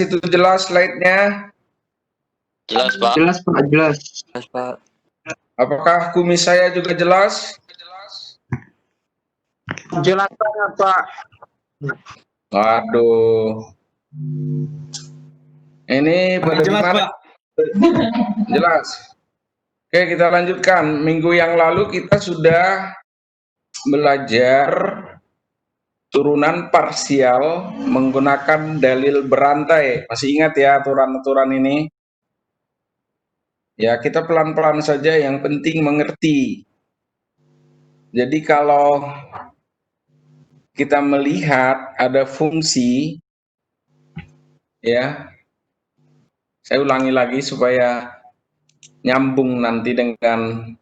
Itu jelas slide-nya? Jelas, Pak. Jelas, Pak, jelas. Jelas, Pak. Apakah kumis saya juga jelas? Jelas banget, Pak. Waduh. Ini pada Jelas, gimana? Pak. Jelas. Oke, kita lanjutkan. Minggu yang lalu kita sudah belajar turunan parsial menggunakan dalil berantai. Masih ingat ya aturan-aturan ini? Ya, kita pelan-pelan saja, yang penting mengerti. Jadi kalau kita melihat ada fungsi, ya, saya ulangi lagi supaya nyambung nanti dengan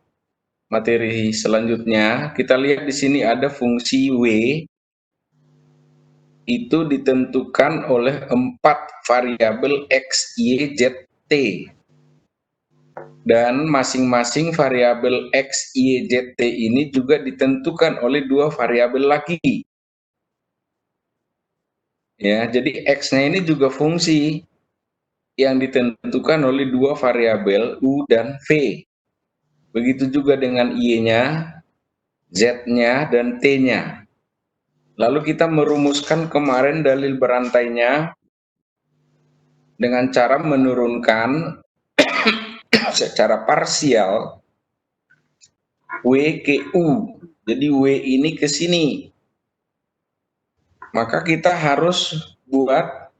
materi selanjutnya. Kita lihat di sini ada fungsi W, itu ditentukan oleh 4 variabel X, Y, Z, T. Dan masing-masing variabel X, Y, Z, T ini juga ditentukan oleh 2 variabel lagi. Ya, jadi X-nya ini juga fungsi yang ditentukan oleh 2 variabel U dan V. Begitu juga dengan Y-nya, Z-nya, dan T-nya. Lalu kita merumuskan kemarin dalil berantainya dengan cara menurunkan secara parsial W ke U. Jadi W ini ke sini. Maka kita harus buat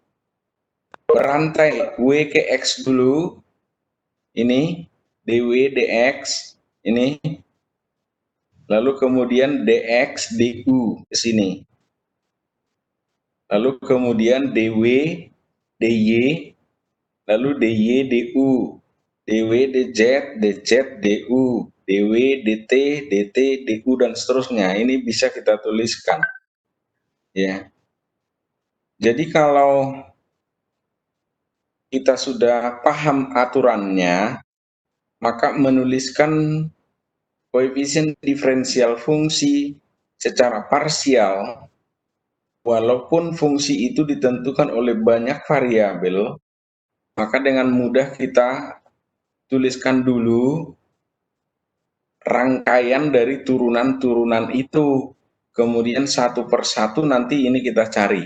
berantai W ke X dulu. Ini DW DX ini. Lalu kemudian DX DU ke sini. Lalu kemudian DW DY, lalu DY DU, DW DZ, DZ DU, DW DT, DT DU, dan seterusnya. Ini bisa kita tuliskan. Ya. Jadi kalau kita sudah paham aturannya, maka menuliskan koefisien diferensial fungsi secara parsial, walaupun fungsi itu ditentukan oleh banyak variabel, maka dengan mudah kita tuliskan dulu rangkaian dari turunan-turunan itu. Kemudian satu persatu nanti ini kita cari.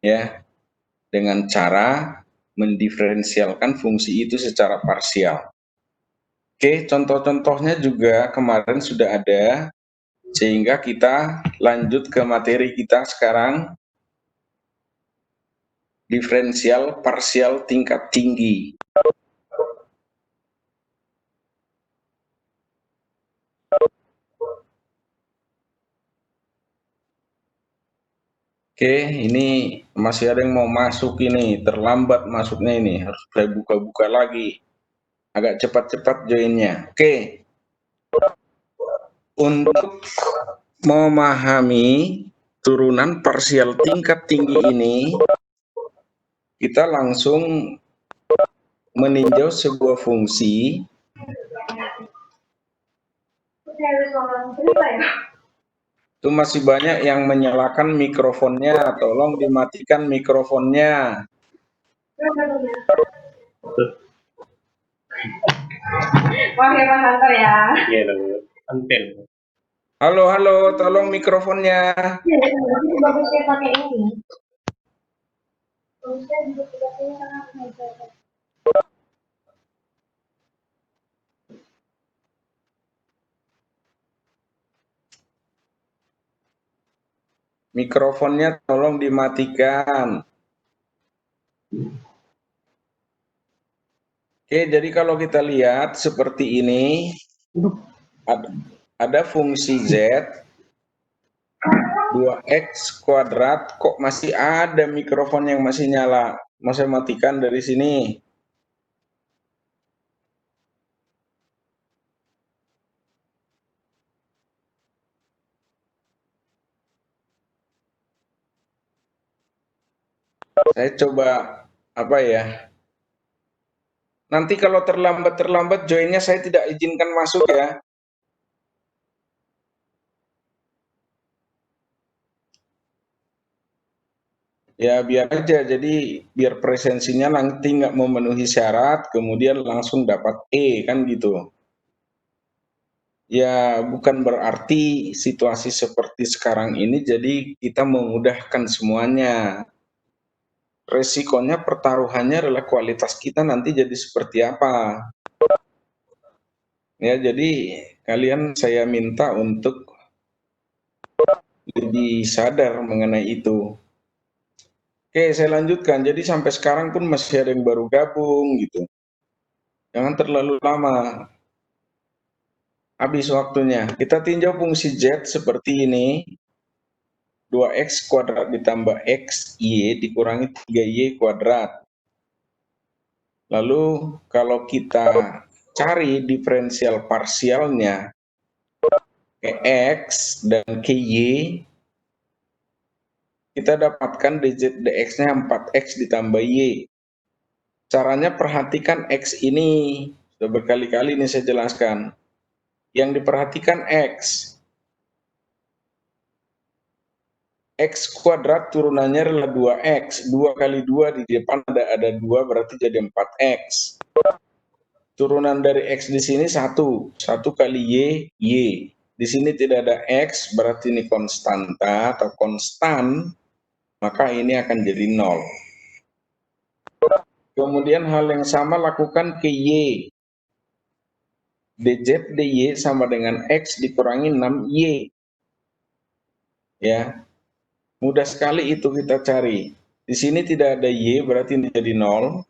Ya, dengan cara mendiferensialkan fungsi itu secara parsial. Oke, contoh-contohnya juga kemarin sudah ada, sehingga kita lanjut ke materi kita sekarang, diferensial parsial tingkat tinggi. Oke, ini masih ada yang mau masuk ini, terlambat masuknya ini, harus saya buka-buka lagi. Agak cepat-cepat joinnya. Oke, untuk memahami turunan parsial tingkat tinggi ini, kita langsung meninjau sebuah fungsi. Itu masih banyak yang menyalakan mikrofonnya, tolong dimatikan mikrofonnya. Wah, ya Pak Hunter ya. Iya, anten. Halo, halo, tolong mikrofonnya. Iya, itu bagusnya pakai ini. Bagusnya juga tugasnya sangat menarik. Mikrofonnya tolong dimatikan. Oke, jadi kalau kita lihat seperti ini, ada fungsi Z, 2X kuadrat, kok masih ada mikrofon yang masih nyala. Mau saya matikan dari sini. Saya coba, apa ya, nanti kalau terlambat joinnya saya tidak izinkan masuk ya. Ya biar aja, jadi biar presensinya nanti nggak memenuhi syarat, kemudian langsung dapat E, kan gitu. Ya bukan berarti situasi seperti sekarang ini jadi kita memudahkan semuanya. Resikonya pertaruhannya adalah kualitas kita nanti jadi seperti apa. Ya jadi kalian saya minta untuk lebih sadar mengenai itu. Oke, saya lanjutkan. Jadi sampai sekarang pun masih ada yang baru gabung gitu. Jangan terlalu lama. Habis waktunya. Kita tinjau fungsi Z seperti ini. 2x kuadrat ditambah x y dikurangi 3y kuadrat. Lalu kalau kita cari diferensial parsialnya ke x dan ke y, kita dapatkan dz dx-nya 4x ditambah y. Caranya perhatikan x ini, sudah berkali-kali ini saya jelaskan. Yang diperhatikan x. X kuadrat turunannya adalah 2x. 2 kali 2 di depan ada 2 berarti jadi 4x. Turunan dari x di sini 1. 1 kali y. Di sini tidak ada x berarti ini konstanta atau konstan. Maka ini akan jadi 0. Kemudian hal yang sama lakukan ke y. dz dy sama dengan x dikurangi 6y. Ya. Mudah sekali itu kita cari. Di sini tidak ada y, berarti ini jadi 0.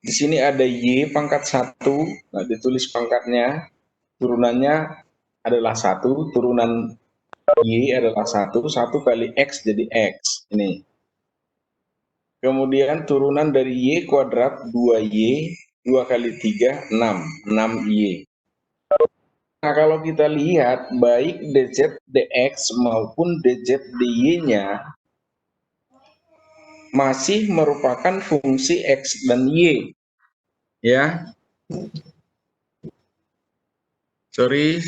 Di sini ada y pangkat 1, nah ditulis pangkatnya. Turunannya adalah 1, turunan y adalah 1, 1 kali x jadi x. Ini. Kemudian turunan dari y kuadrat 2y, 2 kali 3, 6. 6y. Nah kalau kita lihat, baik dz dx maupun dz dy-nya, masih merupakan fungsi x dan y, ya. Sorry,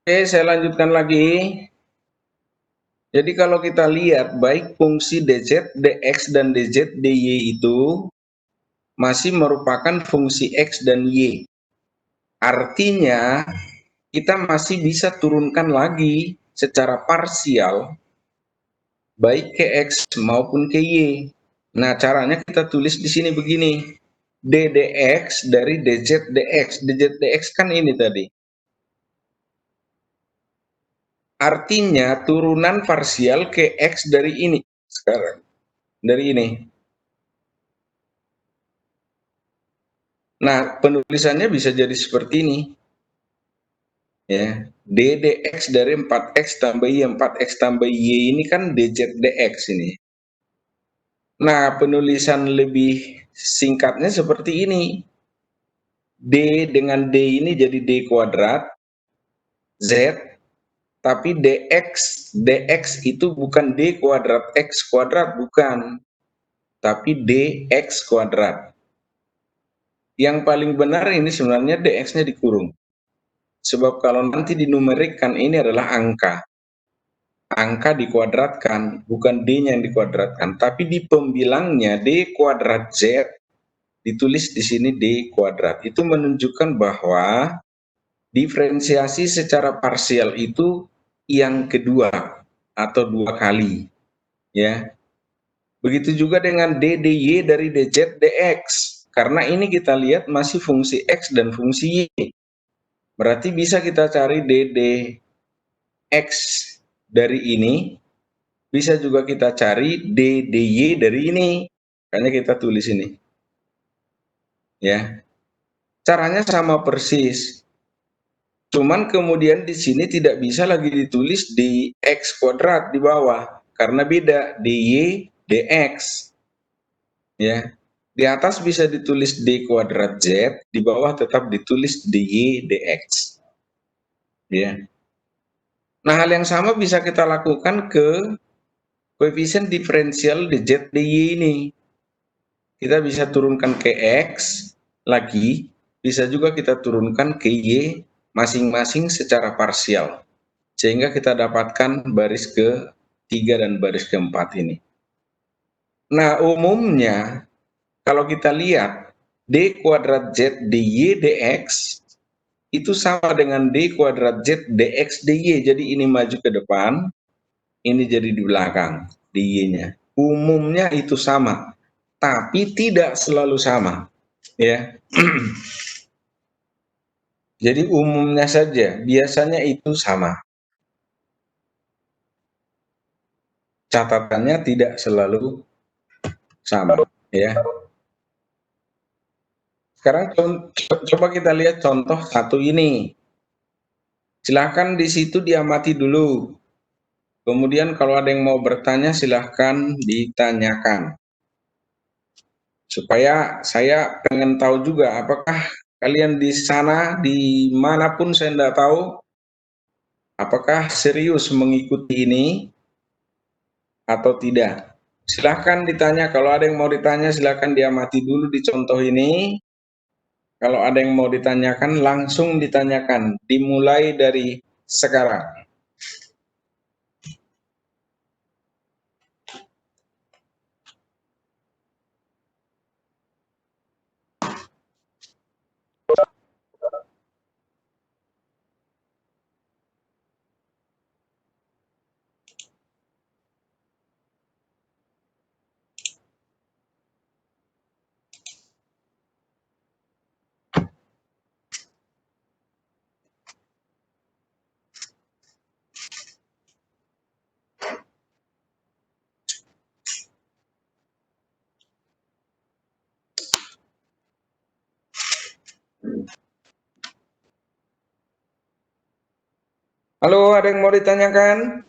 Oke, saya lanjutkan lagi. Jadi kalau kita lihat, baik fungsi dz, dx, dan dz, dy itu masih merupakan fungsi x dan y. Artinya, kita masih bisa turunkan lagi secara parsial, baik ke x maupun ke y. Nah, caranya kita tulis di sini begini. ddx dari dz, dx. dz, dx kan ini tadi. Artinya turunan parsial ke X dari ini sekarang. Dari ini. Nah, penulisannya bisa jadi seperti ini. Ya, ddx dari 4x tambah y, 4x tambah y ini kan dz dx ini. Nah, penulisan lebih singkatnya seperti ini. D dengan D ini jadi D kuadrat, Z, tapi dx itu bukan D kuadrat, X kuadrat, bukan. Tapi dx kuadrat. Yang paling benar ini sebenarnya dx-nya dikurung. Sebab kalau nanti dinumerikkan ini adalah angka. Angka dikuadratkan, bukan D-nya yang dikuadratkan. Tapi di pembilangnya D kuadrat Z ditulis di sini D kuadrat. Itu menunjukkan bahwa diferensiasi secara parsial itu yang kedua atau 2 kali. Ya. Begitu juga dengan D dy dari dz dx. Karena ini kita lihat masih fungsi x dan fungsi y. Berarti bisa kita cari ddx dari ini, bisa juga kita cari dy dari ini. Makanya kita tulis ini. Ya. Caranya sama persis. Cuman kemudian di sini tidak bisa lagi ditulis di X kuadrat di bawah, karena beda, dy dx. Ya, di atas bisa ditulis d kuadrat z, di bawah tetap ditulis dy dx. Ya. Nah, hal yang sama bisa kita lakukan ke koefisien diferensial dz dy ini. Kita bisa turunkan ke x lagi, bisa juga kita turunkan ke y masing-masing secara parsial. Sehingga kita dapatkan baris ke-3 dan baris ke-4 ini. Nah, umumnya kalau kita lihat d kuadrat z dy dx itu sama dengan d kuadrat z dx dy. Jadi ini maju ke depan, ini jadi di belakang dy-nya. Umumnya itu sama, tapi tidak selalu sama, ya. Jadi umumnya saja, biasanya itu sama. Catatannya tidak selalu sama, ya. Sekarang coba kita lihat contoh satu ini. Silahkan di situ diamati dulu. Kemudian kalau ada yang mau bertanya silahkan ditanyakan. Supaya saya pengen tahu juga apakah kalian di sana, dimanapun saya tidak tahu, apakah serius mengikuti ini atau tidak. Silahkan ditanya, kalau ada yang mau ditanya silahkan diamati dulu di contoh ini. Kalau ada yang mau ditanyakan, langsung ditanyakan, dimulai dari sekarang. Halo, ada yang mau ditanyakan?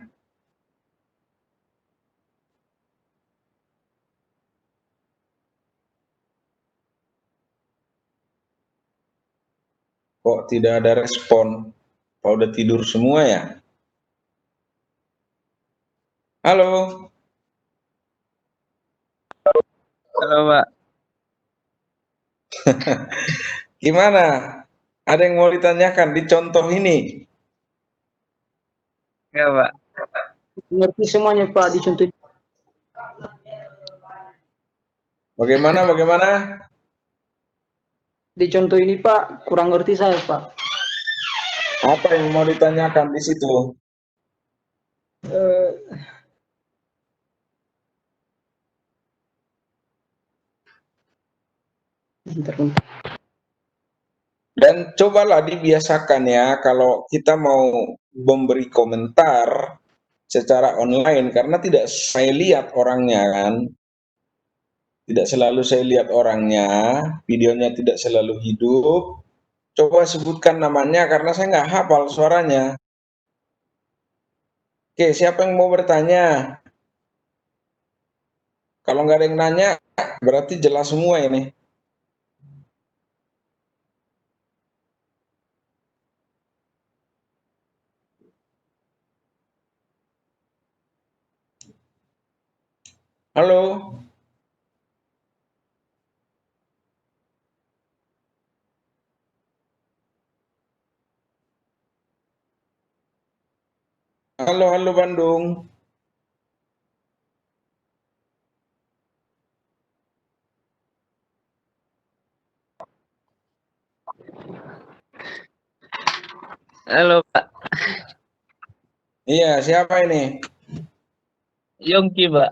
Kok tidak ada respon? Kok udah tidur semua ya? Halo, Halo, Pak. gimana? Ada yang mau ditanyakan di contoh ini? Ya, Pak. Ngerti semuanya Pak di contoh. Bagaimana? Di contoh ini Pak kurang ngerti saya Pak. Apa yang mau ditanyakan di situ? Eh, bentar, bentar. Dan cobalah dibiasakan ya, kalau kita mau memberi komentar secara online, karena tidak saya lihat orangnya kan, tidak selalu saya lihat orangnya, videonya tidak selalu hidup. Coba sebutkan namanya karena saya nggak hafal suaranya. Oke, siapa yang mau bertanya? Kalau nggak ada yang nanya, berarti jelas semua ini. Halo? Halo Bandung. Halo, Pak. Iya, siapa ini? Yongki, Pak.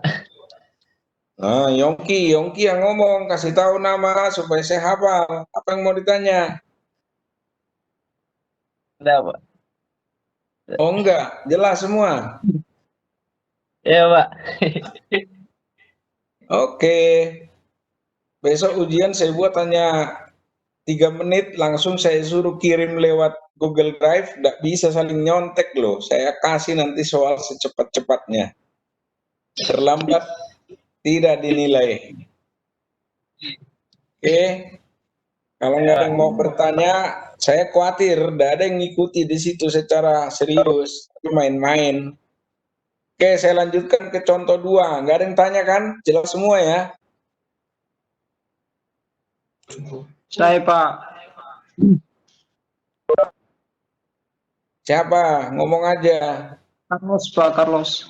Ah, Yongki yang ngomong, kasih tahu nama supaya saya hafal. Apa yang mau ditanya? Udah, Pak. Oh enggak, jelas semua. Ya, Pak. Oke. Besok ujian saya buat tanya 3 menit langsung saya suruh kirim lewat Google Drive, nggak bisa saling nyontek loh. Saya kasih nanti soal secepat-cepatnya. Terlambat tidak dinilai. Oke, kalau nggak ada yang mau bertanya, saya khawatir nggak ada yang ngikuti di situ secara serius, tapi main-main. Oke, saya lanjutkan ke contoh 2. Nggak ada yang tanya kan? Jelas semua ya? Saya Pak. Siapa? Ngomong aja. Carlos Pak, Carlos.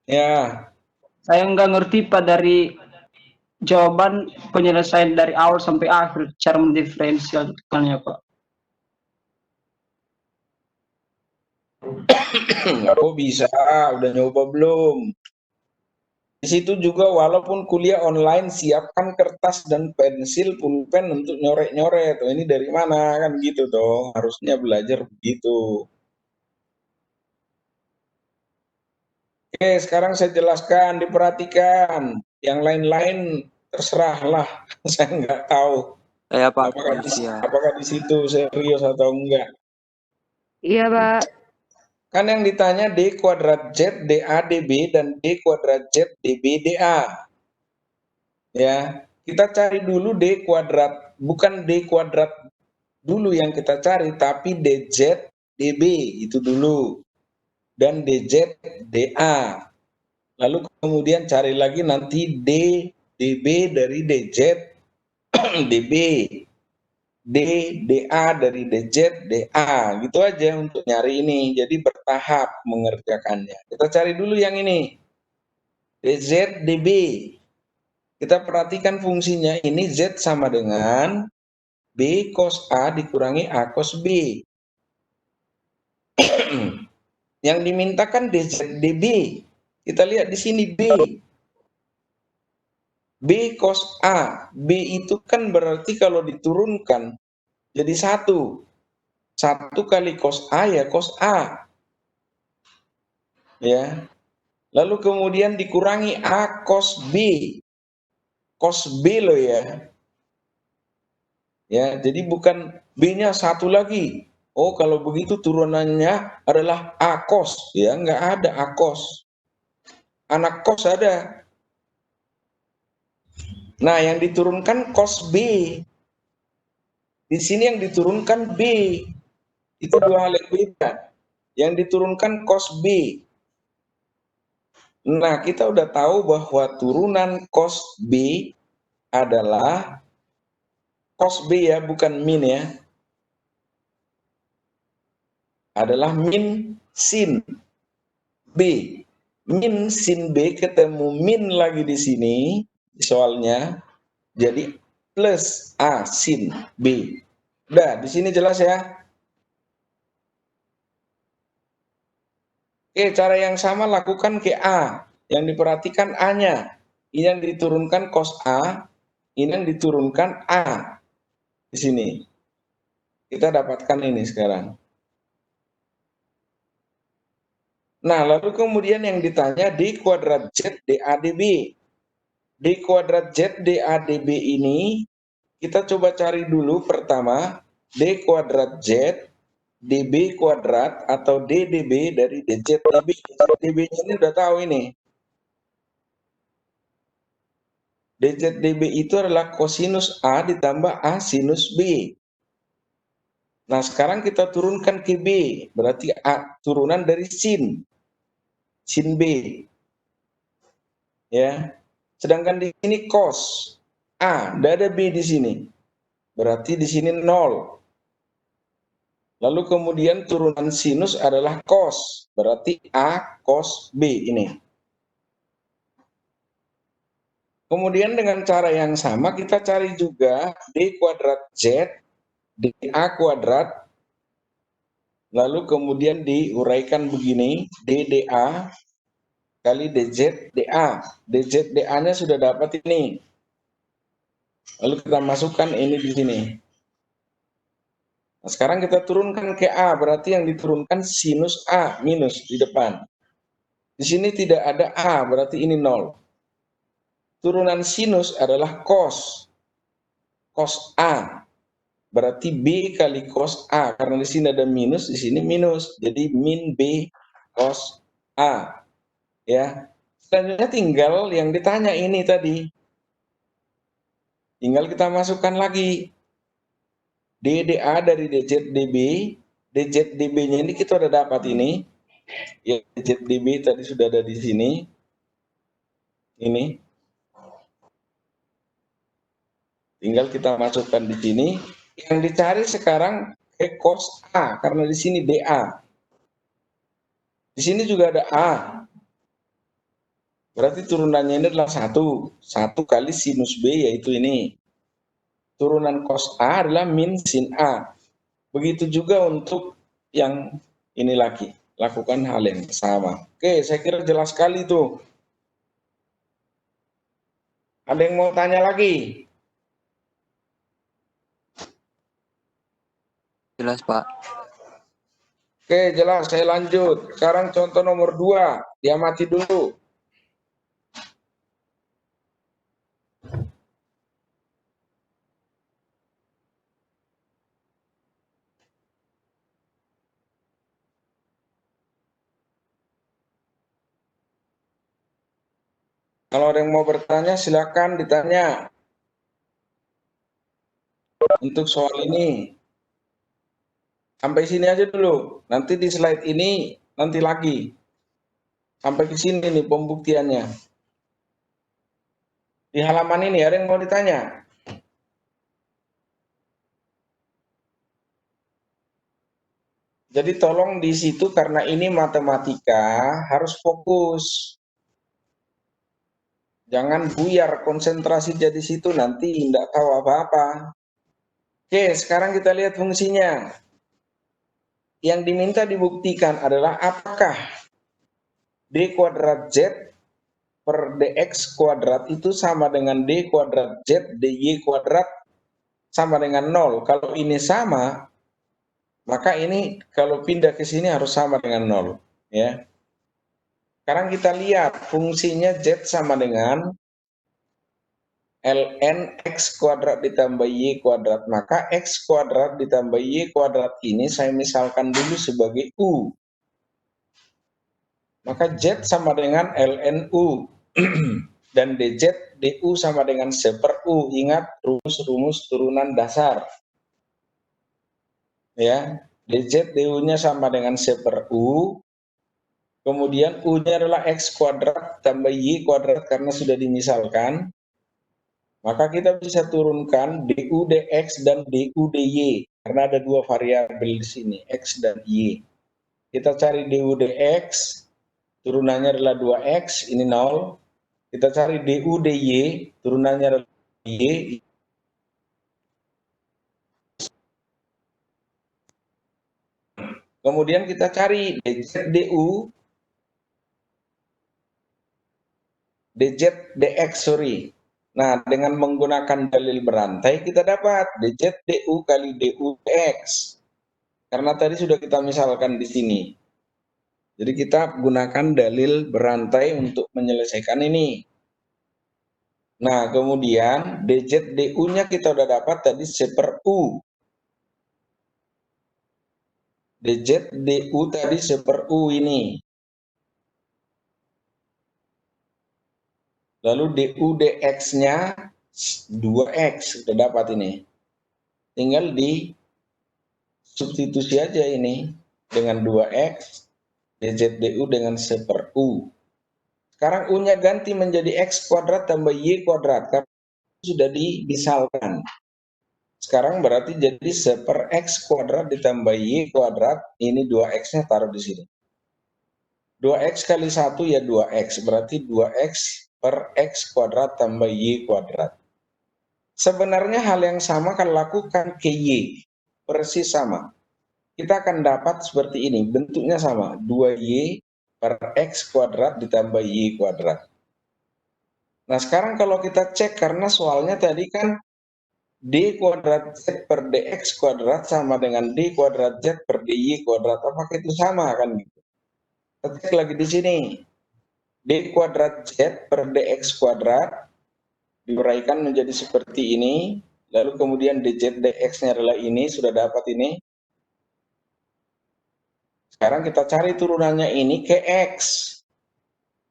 Ya, Saya nggak ngerti Pak dari jawaban penyelesaian dari awal sampai akhir cara mendiferensialkannya Pak. kok bisa? Udah nyoba belum? Di situ juga walaupun kuliah online, siapkan kertas dan pensil, pulpen untuk nyoret-nyoret. Oh, ini dari mana kan gitu toh? Harusnya belajar begitu. Oke, sekarang saya jelaskan, diperhatikan. Yang lain-lain terserahlah, saya nggak tahu Ya Pak, apakah di situ serius atau enggak. Iya, Pak. Kan yang ditanya D kuadrat Z DA DB dan D kuadrat Z DB DA. Ya, kita cari dulu D kuadrat, bukan D kuadrat dulu yang kita cari, tapi DZ DB itu dulu. Dan DZ DA. Lalu kemudian cari lagi nanti D DB dari DZ DB. D DA dari DZ DA, gitu aja untuk nyari ini. Jadi bertahap mengerjakannya. Kita cari dulu yang ini. DZ DB. Kita perhatikan fungsinya, ini Z sama dengan B cos A dikurangi A cos B. Yang dimintakan DZ DB. Kita lihat di sini B. B cos A. B itu kan berarti kalau diturunkan jadi 1. 1 kali cos A ya cos A. Ya. Lalu kemudian dikurangi A cos B. Cos B loh ya. Ya, jadi bukan B-nya 1 lagi. Oh, kalau begitu turunannya adalah A cos. Ya, nggak ada A cos. Anak cos ada. Nah, yang diturunkan cos B. Di sini yang diturunkan B. Itu 2 hal yang beda. Yang diturunkan cos B. Nah, kita udah tahu bahwa turunan cos B adalah cos B ya, bukan min ya. Adalah min sin B. Min sin B ketemu min lagi di sini soalnya, jadi plus A sin B. Udah, di sini jelas ya. Oke, cara yang sama lakukan ke A. Yang diperhatikan A-nya. Ini yang diturunkan cos A, ini yang diturunkan A. Di sini. Kita dapatkan ini sekarang. Nah, lalu kemudian yang ditanya D kuadrat Z DADB. D kuadrat Z DADB ini kita coba cari dulu pertama D kuadrat Z DB kuadrat atau DDB dari DZ DB. DB ini udah tahu ini. DZ DB itu adalah kosinus A ditambah A sinus B. Nah, sekarang kita turunkan ke B, berarti A turunan dari sin B. Ya. Sedangkan di sini cos A, tidak ada B di sini. Berarti di sini 0. Lalu kemudian turunan sinus adalah cos, berarti A cos B ini. Kemudian dengan cara yang sama kita cari juga D kuadrat Z, DA kuadrat, lalu kemudian diuraikan begini, DDA kali DZ DA. DZ DA-nya sudah dapat ini. Lalu kita masukkan ini di sini. Nah, sekarang kita turunkan ke A, berarti yang diturunkan sinus A minus di depan. Di sini tidak ada A, berarti ini 0. Turunan sinus adalah cos. cos A. Berarti B kali cos A. Karena di sini ada minus, di sini minus. Jadi min B cos A. Ya. Selanjutnya tinggal yang ditanya ini tadi. Tinggal kita masukkan lagi. DDA dari DZDB. DZDB-nya ini kita udah dapat ini. Ya, DZDB tadi sudah ada di sini. Ini. Tinggal kita masukkan di sini. Yang dicari sekarang cos A karena di sini DA. Di sini juga ada A. Berarti turunannya ini adalah 1. 1 kali sinus B yaitu ini. Turunan cos A adalah min sin A. Begitu juga untuk yang ini lagi. Lakukan hal yang sama. Oke, saya kira jelas sekali tuh. Ada yang mau tanya lagi? Jelas, Pak. Oke, jelas. Saya lanjut. Sekarang contoh nomor 2. Diamati dulu. Kalau ada yang mau bertanya, silakan ditanya. Untuk soal ini. Sampai sini aja dulu. Nanti di slide ini, nanti lagi. Sampai ke sini nih pembuktiannya. Di halaman ini, ada yang mau ditanya? Jadi tolong di situ karena ini matematika, harus fokus. Jangan buyar, konsentrasi jadi situ nanti tidak tahu apa-apa. Oke, sekarang kita lihat fungsinya. Yang diminta dibuktikan adalah apakah D kuadrat Z per DX kuadrat itu sama dengan D kuadrat Z DY kuadrat sama dengan 0. Kalau ini sama, maka ini kalau pindah ke sini harus sama dengan 0. Ya. Sekarang kita lihat fungsinya Z sama dengan ln X kuadrat ditambah Y kuadrat. Maka X kuadrat ditambah Y kuadrat ini saya misalkan dulu sebagai U. Maka Z sama dengan ln U. Dan dz du sama dengan 1 per U. Ingat rumus-rumus turunan dasar. Ya, dz du-nya sama dengan 1 per U. Kemudian U-nya adalah X kuadrat tambah Y kuadrat karena sudah dimisalkan. Maka kita bisa turunkan du dx dan du dy. Karena ada 2 variabel di sini, X dan Y. Kita cari du dx, turunannya adalah 2X, ini 0. Kita cari du dy, turunannya adalah Y. Kemudian kita cari dz du, dz dx, sorry. Nah, dengan menggunakan dalil berantai kita dapat dz du kali du dx. Karena tadi sudah kita misalkan di sini. Jadi kita gunakan dalil berantai untuk menyelesaikan ini. Nah, kemudian dz du-nya kita udah dapat tadi 1 per U. dz du tadi 1 per U ini. Lalu du dx-nya 2x, sudah dapat ini. Tinggal di substitusi aja ini dengan 2x, dz du dengan 1 per U. Sekarang U-nya ganti menjadi X kuadrat tambah Y kuadrat, karena sudah dimisalkan. Sekarang berarti jadi 1 per X kuadrat ditambah Y kuadrat, ini 2X-nya taruh di sini. 2X kali 1 ya 2X, berarti 2X per X kuadrat tambah Y kuadrat. Sebenarnya hal yang sama kalau lakukan ke Y, persis sama. Kita akan dapat seperti ini, bentuknya sama, 2Y per X kuadrat ditambah Y kuadrat. Nah sekarang kalau kita cek, karena soalnya tadi kan D kuadrat Z per DX kuadrat sama dengan D kuadrat Z per DY kuadrat, apakah itu sama kan gitu. Kita cek lagi di sini, D kuadrat Z per DX kuadrat diuraikan menjadi seperti ini, lalu kemudian dz dx-nya adalah ini, sudah dapat ini. Sekarang kita cari turunannya ini ke x.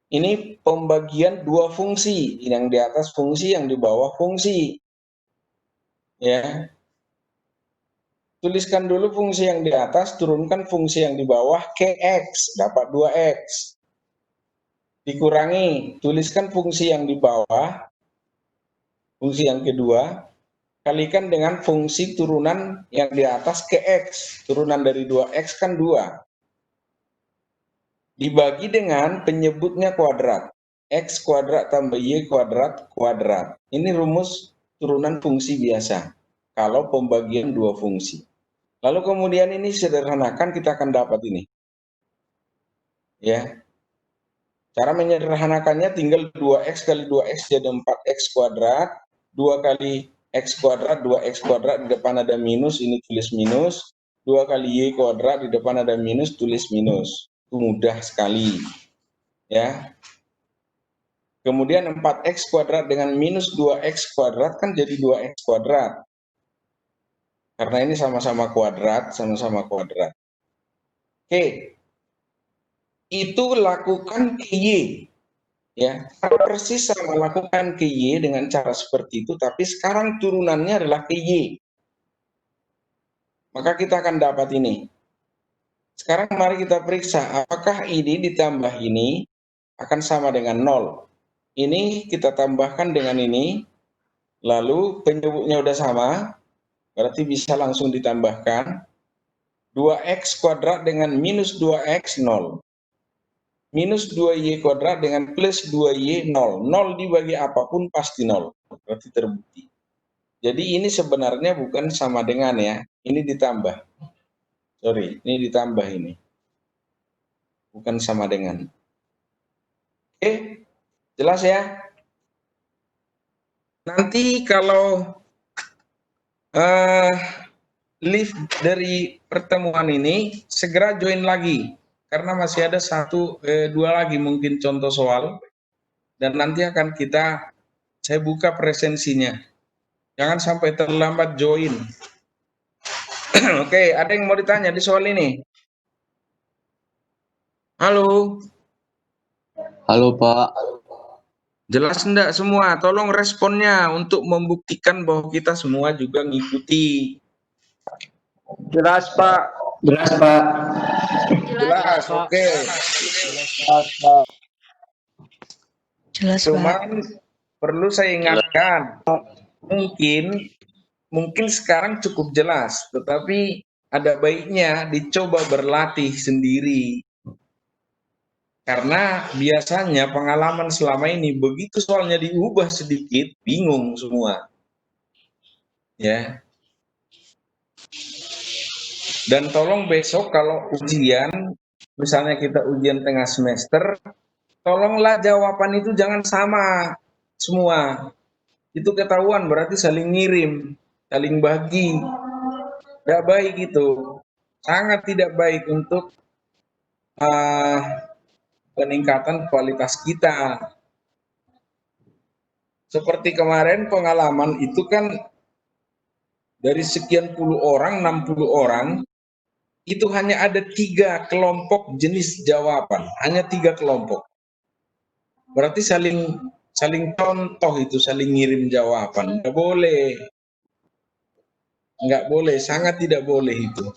Ini pembagian dua fungsi, yang di atas fungsi, yang di bawah fungsi. Ya. Tuliskan dulu fungsi yang di atas, turunkan fungsi yang di bawah ke x, dapat 2x. Dikurangi, tuliskan fungsi yang di bawah, fungsi yang kedua, kalikan dengan fungsi turunan yang di atas ke x. Turunan dari 2x kan 2. Dibagi dengan penyebutnya kuadrat. X kuadrat tambah Y kuadrat kuadrat. Ini rumus turunan fungsi biasa. Kalau pembagian dua fungsi. Lalu kemudian ini sederhanakan, kita akan dapat ini. Ya. Cara menyederhanakannya tinggal 2x kali 2x jadi 4x kuadrat. 2 kali x kuadrat, 2x kuadrat, di depan ada minus, ini tulis minus. 2 kali y kuadrat, di depan ada minus, tulis minus. Itu mudah sekali. Ya. Kemudian 4x kuadrat dengan minus 2x kuadrat kan jadi 2x kuadrat. Karena ini sama-sama kuadrat, sama-sama kuadrat. Oke. Itu lakukan ke Y. Ya, persis sama lakukan ke Y dengan cara seperti itu, tapi sekarang turunannya adalah ke Y. Maka kita akan dapat ini. Sekarang mari kita periksa apakah ini ditambah ini akan sama dengan 0. Ini kita tambahkan dengan ini, lalu penyebutnya udah sama, berarti bisa langsung ditambahkan. 2x kuadrat dengan minus 2x 0. Minus 2y kuadrat dengan plus 2y 0. 0 dibagi apapun pasti 0. Berarti terbukti. Jadi ini sebenarnya bukan sama dengan ya. Ini ditambah. Sorry, ini ditambah ini. Bukan sama dengan. Oke, jelas ya? Nanti kalau live dari pertemuan ini, segera join lagi. Karena masih ada dua lagi mungkin contoh soal. Dan nanti akan saya buka presensinya. Jangan sampai terlambat join. Oke, ada yang mau ditanya di soal ini? Halo. Halo Pak. Jelas enggak semua? Tolong responnya untuk membuktikan bahwa kita semua juga ngikuti. Jelas, Pak. Jelas, Pak. Jelas, oke. Jelas, Pak. Cuman perlu saya ingatkan, mungkin sekarang cukup jelas, tetapi ada baiknya dicoba berlatih sendiri. Karena biasanya pengalaman selama ini begitu soalnya diubah sedikit, bingung semua. Ya. Dan tolong besok kalau ujian, misalnya kita ujian tengah semester, tolonglah jawaban itu jangan sama semua. Itu ketahuan berarti saling ngirim, saling bagi. Tidak baik itu. Sangat tidak baik untuk peningkatan kualitas kita. Seperti kemarin pengalaman itu kan dari sekian puluh orang, 60 orang, itu hanya ada 3 kelompok jenis jawaban, hanya 3 kelompok. Berarti saling contoh itu, saling ngirim jawaban. Nggak boleh, sangat tidak boleh itu.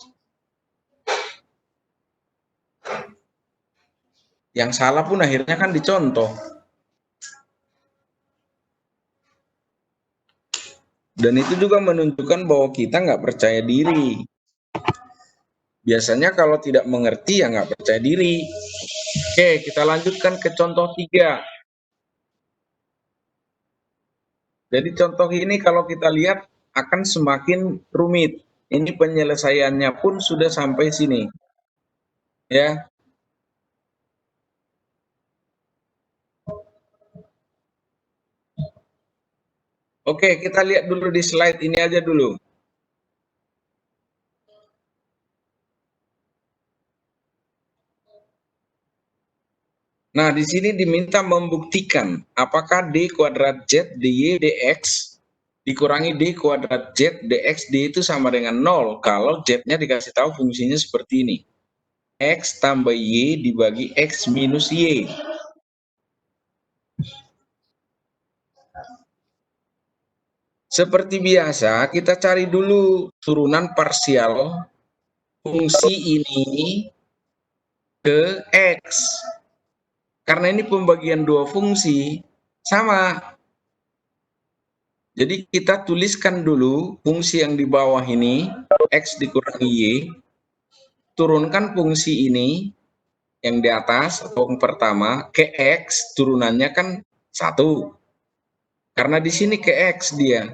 Yang salah pun akhirnya kan dicontoh. Dan itu juga menunjukkan bahwa kita nggak percaya diri. Biasanya kalau tidak mengerti ya nggak percaya diri. Oke, kita lanjutkan ke contoh 3. Jadi contoh ini kalau kita lihat akan semakin rumit. Ini penyelesaiannya pun sudah sampai sini. Ya. Oke, kita lihat dulu di slide ini aja dulu. Nah, di sini diminta membuktikan apakah D kuadrat Z dy dx dikurangi D kuadrat Z dx D itu sama dengan 0 kalau Z-nya dikasih tahu fungsinya seperti ini. X tambah Y dibagi X minus Y. Seperti biasa, kita cari dulu turunan parsial fungsi ini ke X. Karena ini pembagian dua fungsi, sama. Jadi kita tuliskan dulu fungsi yang di bawah ini, X dikurangi Y, turunkan fungsi ini, yang di atas, atau yang pertama, ke X, turunannya kan 1. Karena di sini ke X dia.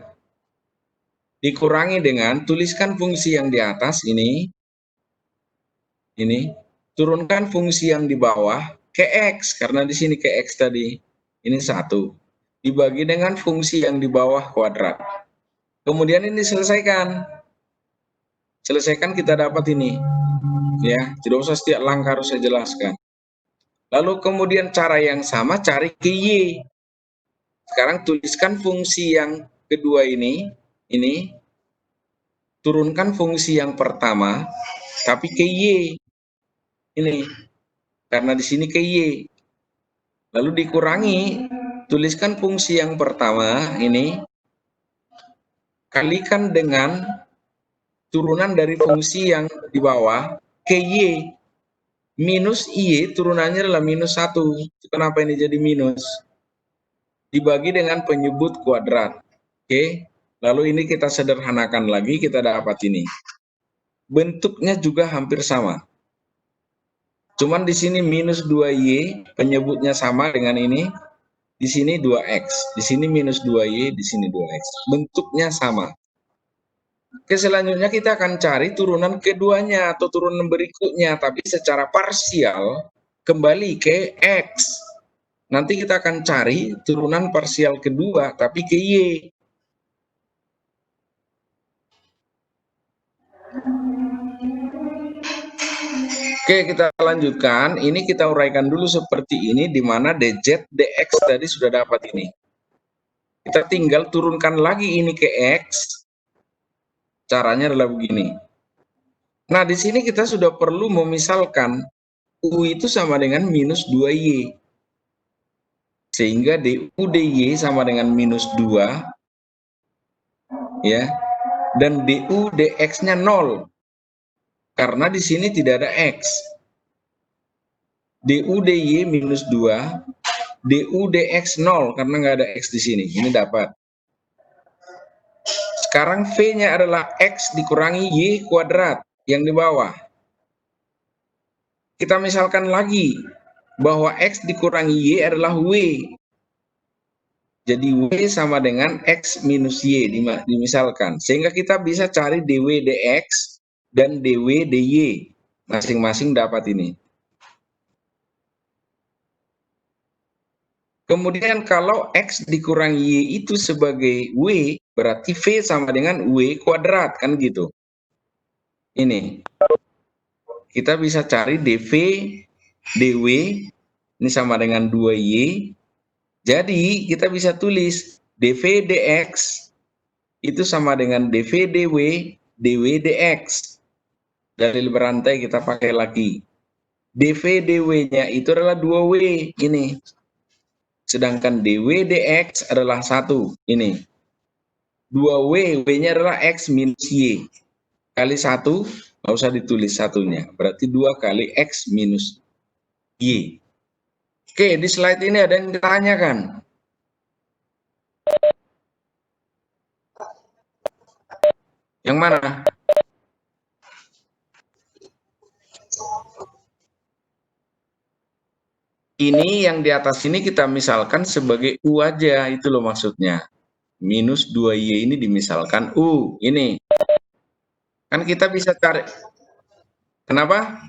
Dikurangi dengan, tuliskan fungsi yang di atas ini, turunkan fungsi yang di bawah, ke X, karena di sini ke X tadi, ini 1. Dibagi dengan fungsi yang di bawah kuadrat. Kemudian ini selesaikan. Selesaikan kita dapat ini. Ya, tidak usah setiap langkah harus saya jelaskan. Lalu kemudian cara yang sama cari ke Y. Sekarang tuliskan fungsi yang kedua ini. Turunkan fungsi yang pertama, tapi ke Y. Ini. Karena di sini ke Y. Lalu dikurangi, tuliskan fungsi yang pertama ini, kalikan dengan turunan dari fungsi yang di bawah ke Y. Minus Y turunannya adalah minus 1. Kenapa ini jadi minus? Dibagi dengan penyebut kuadrat. Oke. Lalu ini kita sederhanakan lagi, kita dapat ini. Bentuknya juga hampir sama. Cuman di sini minus 2Y, penyebutnya sama dengan ini. Di sini 2X, di sini minus 2Y, di sini 2X. Bentuknya sama. Oke, selanjutnya kita akan cari turunan keduanya atau turunan berikutnya, tapi secara parsial kembali ke X. Nanti kita akan cari turunan parsial kedua, tapi ke Y. Oke, kita lanjutkan. Ini kita uraikan dulu seperti ini, di mana dz dx tadi sudah dapat ini. Kita tinggal turunkan lagi ini ke X. Caranya adalah begini. Nah, di sini kita sudah perlu memisalkan U itu sama dengan minus 2Y. Sehingga du dy sama dengan minus 2. Ya. Dan du dx-nya 0. Karena di sini tidak ada X. Du dy minus 2. Du dx 0 karena nggak ada X di sini. Ini dapat. Sekarang V-nya adalah X dikurangi Y kuadrat yang di bawah. Kita misalkan lagi bahwa X dikurangi Y adalah W. Jadi W sama dengan X minus Y dimisalkan. Sehingga kita bisa cari dW dx dan dW dy. Masing-masing dapat ini. Kemudian kalau X dikurangi Y itu sebagai W, berarti V sama dengan W kuadrat, kan gitu. Ini. Kita bisa cari dV, dW, ini sama dengan 2Y. Jadi kita bisa tulis dV dx itu sama dengan dV dW, dW dx. Dalil berantai kita pakai lagi. dV dW-nya itu adalah 2W, ini. Sedangkan dW dx adalah 1, ini. 2W, W-nya adalah X minus Y. Kali 1, nggak usah ditulis satunya. Berarti 2 kali X minus Y. Oke, di slide ini ada yang ditanyakan. Yang mana? Ini yang di atas ini kita misalkan sebagai U aja, itu loh maksudnya. Minus 2Y ini dimisalkan U, ini. Kan kita bisa cari. Kenapa?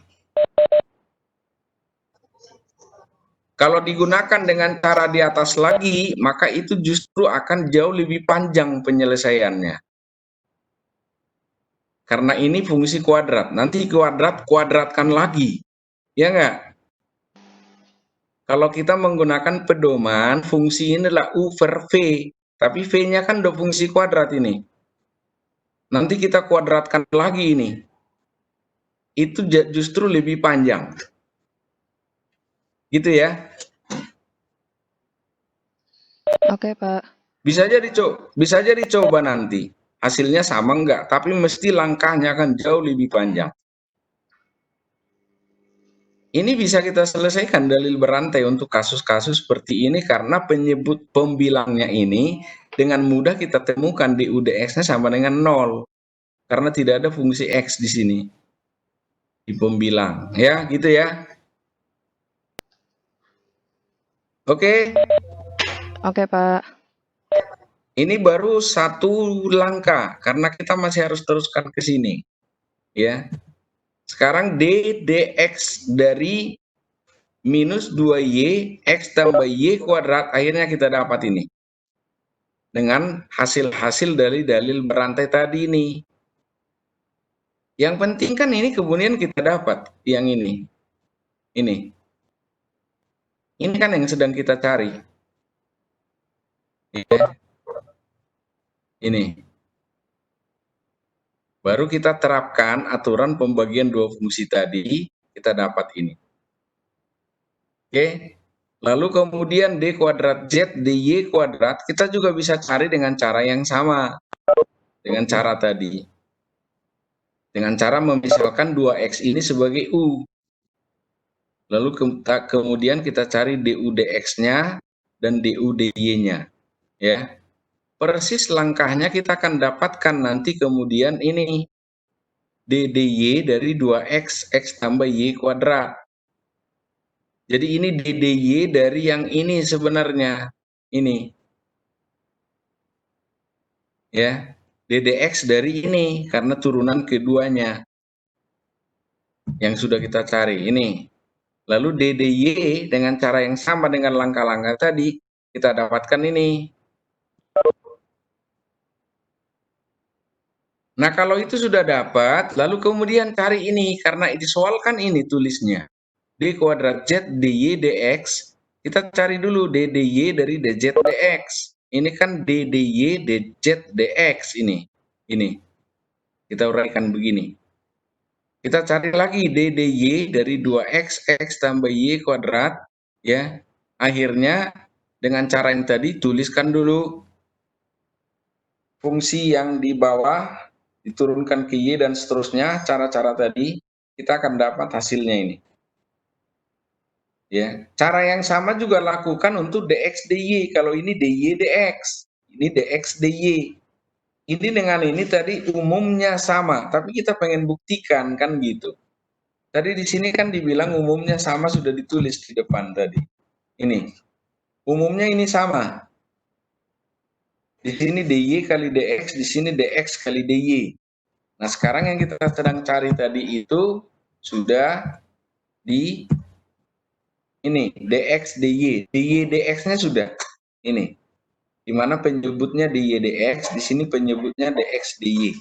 Kalau digunakan dengan cara di atas lagi, maka itu justru akan jauh lebih panjang penyelesaiannya. Karena ini fungsi kuadrat, nanti kuadratkan lagi. Ya enggak? Kalau kita menggunakan pedoman, fungsi ini adalah U per V. Tapi V-nya kan udah fungsi kuadrat ini. Nanti kita kuadratkan lagi ini. Itu justru lebih panjang. Gitu ya. Oke, Pak. Bisa jadi coba nanti. Hasilnya sama enggak, tapi mesti langkahnya akan jauh lebih panjang. Ini bisa kita selesaikan dalil berantai untuk kasus-kasus seperti ini karena penyebut pembilangnya ini dengan mudah kita temukan di UDX-nya sama dengan 0. Karena tidak ada fungsi X di sini. Di pembilang. Ya, gitu ya. Oke. Oke, Pak. Ini baru satu langkah karena kita masih harus teruskan ke sini. Ya. Sekarang dx dari minus 2y x tambah y kuadrat akhirnya kita dapat ini. Dengan hasil-hasil dari dalil berantai tadi ini. Yang penting kan ini kemudian kita dapat yang ini. Ini. Ini kan yang sedang kita cari. Ya. Ini. Baru kita terapkan aturan pembagian dua fungsi tadi, kita dapat ini. Oke. Lalu kemudian d kuadrat z dy kuadrat, kita juga bisa cari dengan cara yang sama. Dengan cara tadi. Dengan cara memisalkan 2x ini sebagai u. Lalu kemudian kita cari du dx-nya dan du dy-nya. Ya. Persis langkahnya kita akan dapatkan nanti kemudian ini. dy dari 2x, x tambah y kuadrat. Jadi ini dy dari yang ini sebenarnya. Ini. Ya. ddx dari ini karena turunan keduanya. Yang sudah kita cari ini. Lalu ddy dengan cara yang sama dengan langkah-langkah tadi kita dapatkan ini. Nah, kalau itu sudah dapat, lalu kemudian cari ini, karena disoalkan ini tulisnya. D kuadrat Z dy dx, kita cari dulu d dy dari dz dx. Ini kan d dy dz dx ini. Ini. Kita uraikan begini. Kita cari lagi d dy dari 2x, x tambah y kuadrat. Ya. Akhirnya, dengan cara yang tadi, tuliskan dulu fungsi yang di bawah, diturunkan ke Y dan seterusnya, cara-cara tadi, kita akan dapat hasilnya ini. Ya, cara yang sama juga lakukan untuk dx dy. Kalau ini dy dx, ini dx dy. Ini dengan ini tadi umumnya sama, tapi kita pengen buktikan kan gitu. Tadi di sini kan dibilang umumnya sama sudah ditulis di depan tadi. Ini. Umumnya ini sama. Di sini dy kali dx, di sini dx kali dy. Nah, sekarang yang kita sedang cari tadi itu sudah di ini dx dy. Dy dx-nya sudah ini. Di mana penyebutnya dy dx, di sini penyebutnya dx dy.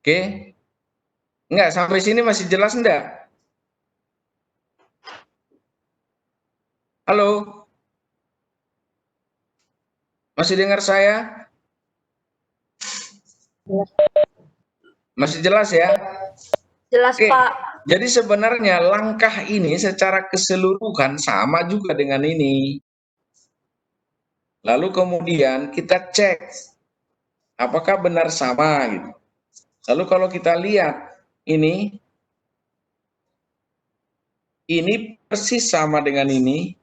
Oke? Enggak, sampai sini masih jelas enggak? Halo? Masih dengar saya? Masih jelas ya? Jelas, Oke. Pak. Jadi sebenarnya langkah ini secara keseluruhan sama juga dengan ini. Lalu kemudian kita cek apakah benar sama gitu. Lalu kalau kita lihat ini persis sama dengan ini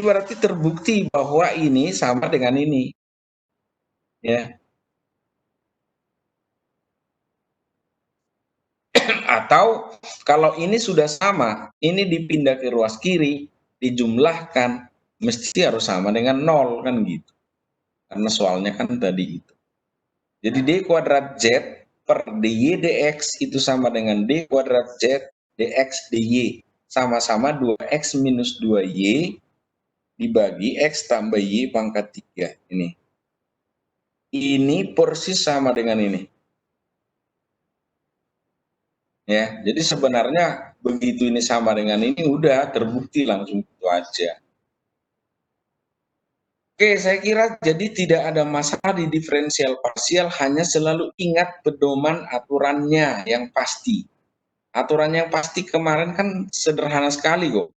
berarti terbukti bahwa ini sama dengan ini. Ya. Atau kalau ini sudah sama, ini dipindah ke ruas kiri, dijumlahkan, mesti harus sama dengan 0 kan gitu. Karena soalnya kan tadi itu. Jadi d kuadrat z per dy dx itu sama dengan d kuadrat z dx dy. Sama-sama 2x minus 2y dibagi x tambah y pangkat 3. Ini persis sama dengan ini. Ya, jadi sebenarnya begitu ini sama dengan ini udah terbukti langsung itu aja. Oke, saya kira jadi tidak ada masalah di diferensial parsial, hanya selalu ingat pedoman aturannya yang pasti. Aturan yang pasti kemarin kan sederhana sekali kok.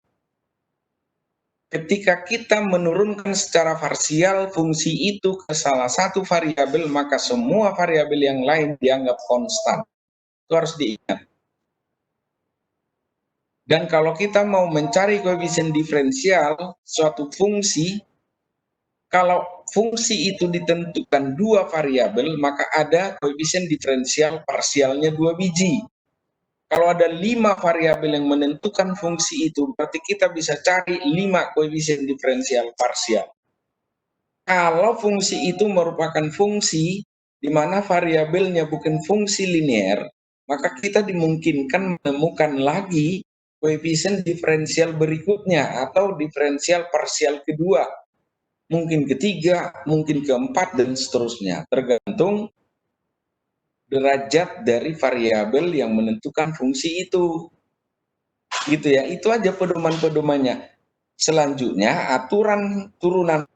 Ketika kita menurunkan secara parsial fungsi itu ke salah satu variabel, maka semua variabel yang lain dianggap konstan. Itu harus diingat. Dan kalau kita mau mencari koefisien diferensial suatu fungsi, kalau fungsi itu ditentukan dua variabel, maka ada koefisien diferensial parsialnya 2 biji. Kalau ada 5 variabel yang menentukan fungsi itu, berarti kita bisa cari 5 koefisien diferensial parsial. Kalau fungsi itu merupakan fungsi di mana variabelnya bukan fungsi linear, maka kita dimungkinkan menemukan lagi koefisien diferensial berikutnya atau diferensial parsial kedua. Mungkin ketiga, mungkin keempat, dan seterusnya. Tergantung derajat dari variabel yang menentukan fungsi itu. Gitu ya, itu aja pedoman-pedomannya. Selanjutnya, aturan turunan